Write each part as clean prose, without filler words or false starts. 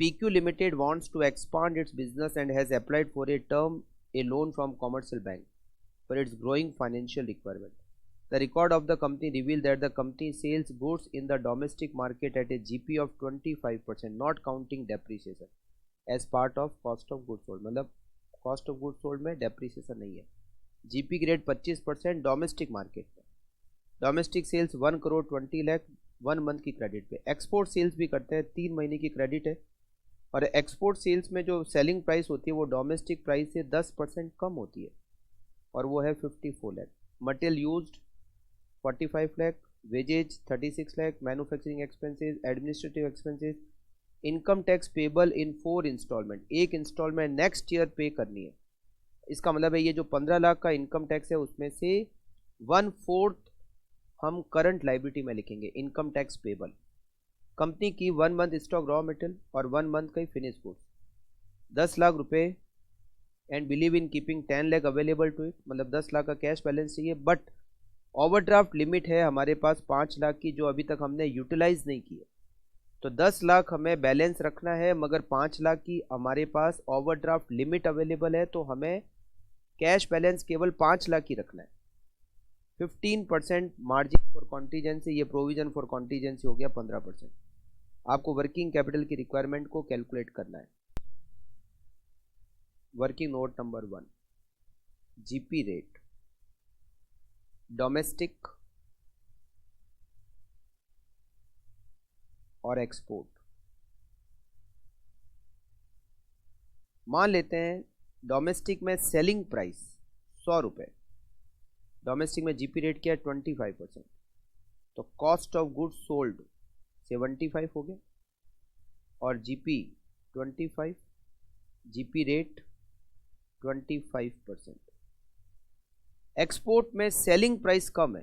PQ Limited wants to expand its business and has applied for a loan from commercial bank for its growing financial requirement. The record of the company revealed that the company sells goods in the domestic market at a GP of 25%, not counting depreciation, as part of cost of goods sold. मतलब cost of goods sold में depreciation नहीं है. GP grade 25% domestic market में. Domestic sales 1 crore 20 lakh 1 month की credit पे. Export sales भी करते हैं, 3 महीने की क्रेडिट है. और एक्सपोर्ट सेल्स में जो सेलिंग प्राइस होती है वो डोमेस्टिक प्राइस से 10% कम होती है और वो है 54 lakh. Material used 45 lakh, wages 36 lakh, manufacturing expenses, administrative expenses, income tax payable in 4 installment. एक इंस्टॉलमेंट नेक्स्ट ईयर पे करनी है. इसका मतलब है ये जो 15 लाख का इनकम टैक्स है उसमें से 1/4 हम करंट लाइबिलिटी में लिखेंगे, इनकम टैक्स पेबल. कंपनी की 1 मंथ स्टॉक रॉ मटेरियल और 1 मंथ का ही फिनिश गुड्स 10 लाख रुपए and believe in keeping 10 lakh available to it. मतलब 10 लाख का कैश बैलेंस चाहिए, बट ओवरड्राफ्ट लिमिट है हमारे पास 5 लाख की जो अभी तक हमने यूटिलाइज नहीं की है. तो 10 लाख हमें बैलेंस रखना है, मगर 5 लाख की हमारे पास ओवरड्राफ्ट लिमिट अवेलेबल है, तो हमें कैश बैलेंस केवल 5 लाख की रखना है. 15% मार्जिन फॉर कॉन्टीजेंसी, ये प्रोविजन फॉर कॉन्टीजेंसी हो गया 15%. आपको वर्किंग कैपिटल की रिक्वायरमेंट को कैलकुलेट करना है. Working note number 1, GP rate domestic और एक्सपोर्ट. मान लेते हैं डोमेस्टिक में सेलिंग प्राइस 100 रुपये, डोमेस्टिक में जीपी रेट क्या है 25%, तो कॉस्ट ऑफ गुड्स सोल्ड 75 हो गया और जीपी 25, जीपी रेट 25%. एक्सपोर्ट में सेलिंग प्राइस कम है,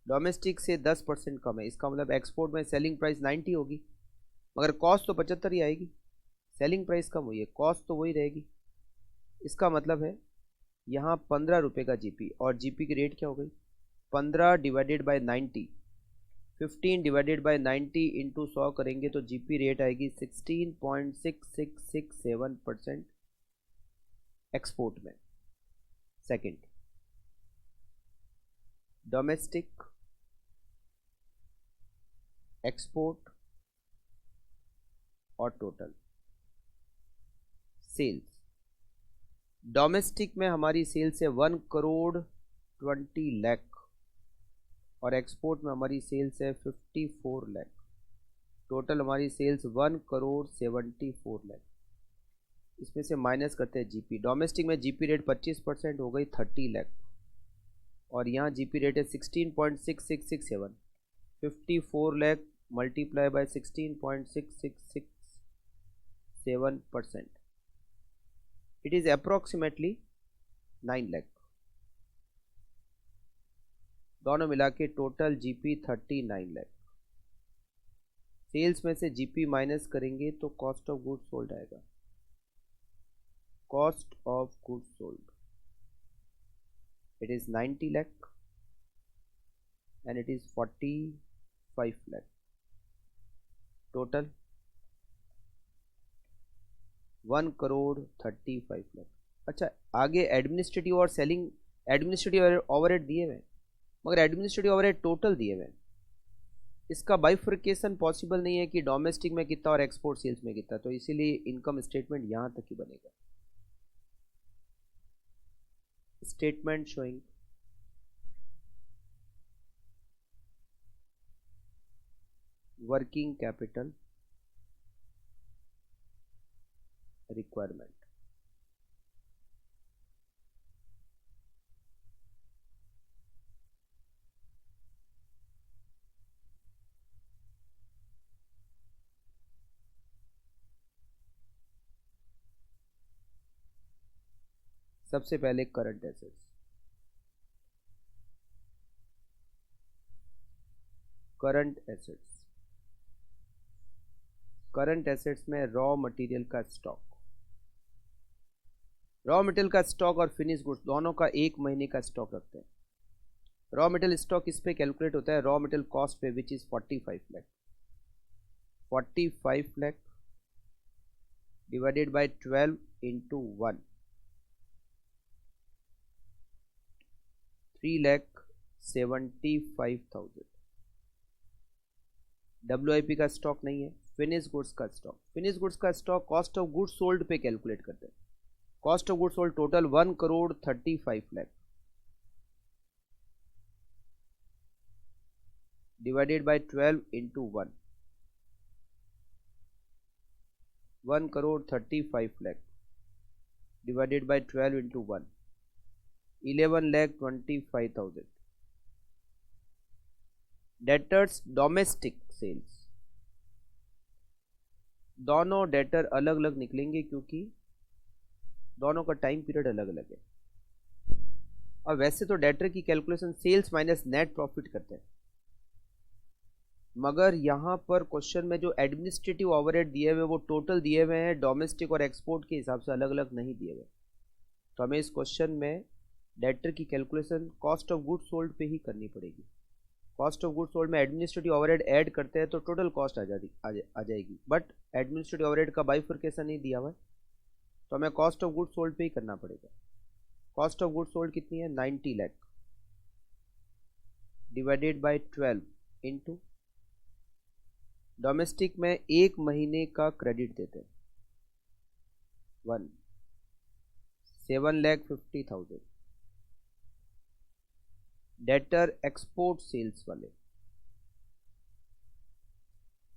डोमेस्टिक से 10% कम है. इसका मतलब एक्सपोर्ट में सेलिंग प्राइस 90 होगी, मगर कॉस्ट तो 75 ही आएगी. सेलिंग प्राइस कम हुई है, कॉस्ट तो वही रहेगी. इसका मतलब है यहाँ 15 रुपये का जीपी, और जीपी की रेट क्या हो गई 15 divided by 90, 15 divided by 90 into 100 करेंगे तो जीपी रेट आएगी 16.6667% एक्सपोर्ट में. सेकंड, डोमेस्टिक, एक्सपोर्ट और टोटल सेल्स. डोमेस्टिक में हमारी सेल्स है 1 करोड़ 20 लाख और एक्सपोर्ट में हमारी सेल्स है 54 लाख. टोटल हमारी सेल्स 1 करोड़ 74 लाख. इसमें से माइनस करते हैं जीपी. डोमेस्टिक में जीपी रेट 25% हो गई 30 लाख और यहाँ जीपी रेट है 16.6667. 54 lakh multiply by 16.6667%, it is approximately 9 lakh. दोनों मिला के टोटल जीपी 39 लाख. सेल्स में से जीपी माइनस करेंगे तो कॉस्ट ऑफ गुड्स सोल्ड आएगा. Cost of goods sold it is 90 lakh and it is 45 lakh. Total 1 crore 35 lakh. अच्छा, आगे एडमिनिस्ट्रेटिव और सेलिंग, एडमिनिस्ट्रेटिव ओवरहेड दिए हुए, मगर एडमिनिस्ट्रेटिव ओवरहेड टोटल दिए हुए. इसका बाइफर्केशन पॉसिबल नहीं है कि डोमेस्टिक में कितना और एक्सपोर्ट सेल्स में कितना, तो इसीलिए इनकम स्टेटमेंट यहां तक ही बनेगा. Statement showing working capital requirement. सबसे पहले current assets. Current assets, current assets में रॉ मटेरियल का स्टॉक. रॉ मटेरियल का स्टॉक और फिनिश गुड्स दोनों का 1 महीने का स्टॉक रखते हैं. रॉ मटेरियल स्टॉक इस पे कैलकुलेट होता है रॉ मटेरियल कॉस्ट पे, which is 45 lakh. 45 lakh divided by 12 into 1, 3,75,000। WIP का स्टॉक नहीं है, फिनिश गुड्स का स्टॉक। फिनिश गुड्स का stock cost of goods sold पे कैलकुलेट करते हैं। Cost of goods sold total 1,35,00,000 divided by 12 into 1, 1,35,00,000 divided by 12 into 1, 11,25,000। Debtors domestic sales, दोनों debtor अलग अलग निकलेंगे क्योंकि दोनों का टाइम पीरियड अलग अलग है। और वैसे तो डेटर की calculation sales minus net profit करते हैं, मगर यहाँ पर क्वेश्चन में जो एडमिनिस्ट्रेटिव ओवरहेड दिए हुए वो टोटल दिए हुए हैं, डोमेस्टिक और एक्सपोर्ट के हिसाब से अलग अलग नहीं दिए हुए। तो हमें इस क्वेश्चन में डेटर की calculation cost of goods sold पे ही करनी पड़ेगी। कॉस्ट ऑफ गुड्स सोल्ड में एडमिनिस्ट्रेटिव ओवरहेड ऐड करते हैं तो टोटल कॉस्ट आ जाएगी, बट एडमिनिस्ट्रेटिव ओवरहेड का बाइफरकेशन नहीं दिया हुआ है, तो हमें कॉस्ट ऑफ गुड्स सोल्ड पे ही करना पड़ेगा। कॉस्ट ऑफ गुड्स सोल्ड कितनी है? 90 lakh divided by 12 into, domestic में 1 महीने का क्रेडिट देते हैं 7,50,000। डेटर एक्सपोर्ट सेल्स वाले,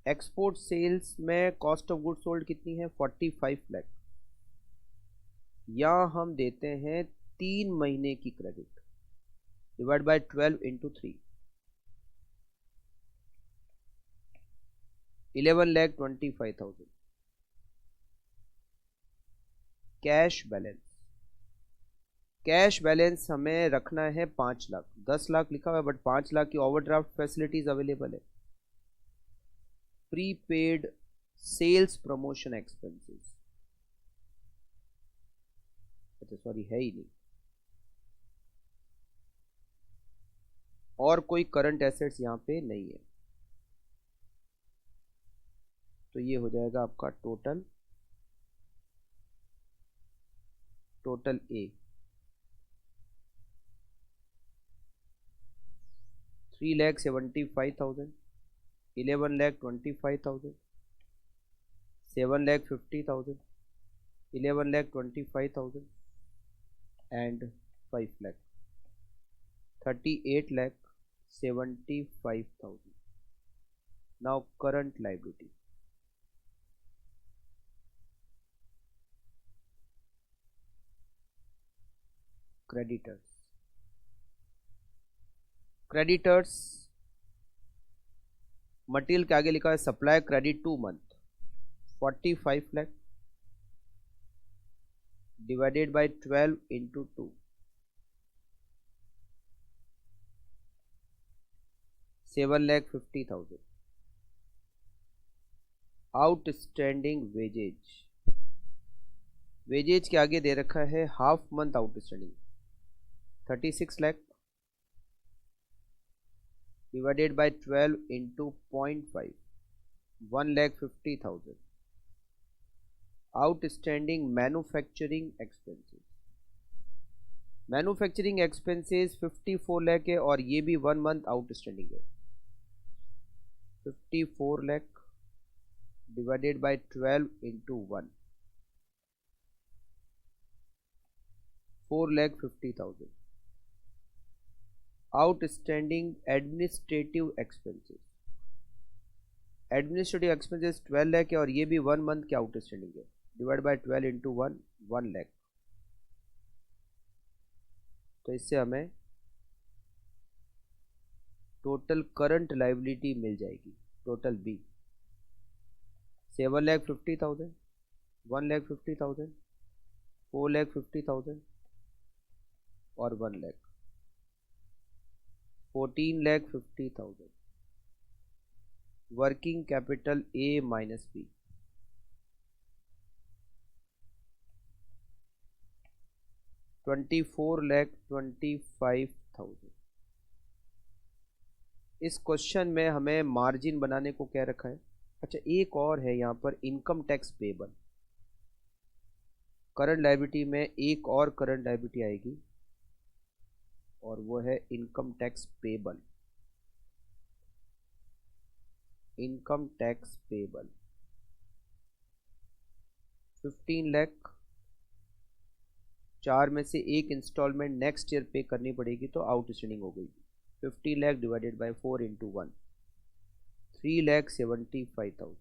एक्सपोर्ट सेल्स में कॉस्ट ऑफ गुड्स सोल्ड कितनी है? 45 लाख। यहां हम देते हैं 3 महीने की credit divide by 12 into 3, 11,25,000। Cash balance, cash balance हमें रखना है 5 लाख। 10 लाख लिखा हुआ है बट 5 लाख की ओवरड्राफ्ट फैसिलिटीज अवेलेबल है। प्रीपेड सेल्स प्रमोशन एक्सपेंसेस, अच्छा सॉरी है ही नहीं, और कोई करंट एसेट्स यहां पे नहीं है, तो ये हो जाएगा आपका total A 3,75,000, 11,25,000, 7,50,000, 11,25,000 and 5 lakh, 38,75,000। Now current liability, creditors, creditors material के आगे लिखा है supply credit 2 month 45 lakh divided by 12 into 2, 7,50,000। Outstanding wages, wages के आगे दे रखा है half month outstanding 36 lakh divided by 12 into 0.5, 1,50,000। Outstanding manufacturing expenses, manufacturing expenses 54 lakh है और ये भी 1 मंथ आउटस्टैंडिंग है। 54 lakh divided by 12 into 1, 4,50,000। Outstanding administrative expenses, administrative expenses 12 lakh है और ये भी 1 मंथ के आउटस्टैंडिंग है, डिवाइड बाय 12 इंटू 1, 1 लाख। तो इससे हमें टोटल करंट लायबिलिटी मिल जाएगी, टोटल बी 7,50,000, 1,50,000, 4,50,000 और 1 lakh, 14,50,000। Working capital A minus B, $24,25,000। इस क्वेश्चन में हमें मार्जिन बनाने को क्या रखा है? अच्छा एक और है यहाँ पर income tax payable, current liability में एक और करंट लायबिलिटी आएगी और वो है income tax payable. Income tax payable 15 lakh, 4 में से एक इंस्टॉलमेंट नेक्स्ट ईयर पे करनी पड़ेगी तो आउटस्टैंडिंग हो गई। 50 lakh divided by 4 into 1, 3,75,000।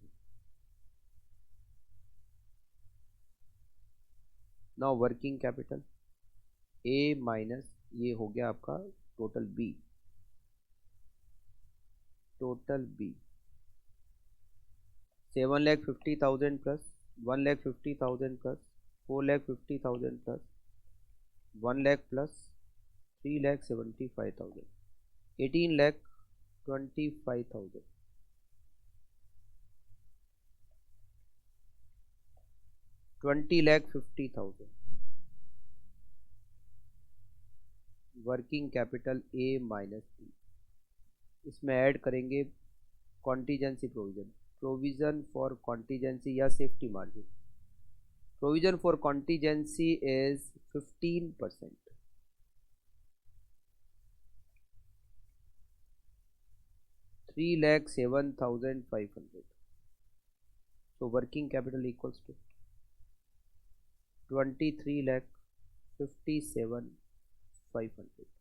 Now working capital A minus ये हो गया आपका total B. Total B 7,50,000 plus 1,50,000 plus 4,50,000 plus 1 lakh plus 3,75,000, 18,25,000। 20,50,000 working capital A minus B. इसमें ऐड करेंगे contingency provision, provision for contingency या safety margin. Provision for contingency is 15%, 3,07,500। so working capital equals to 23,57,500।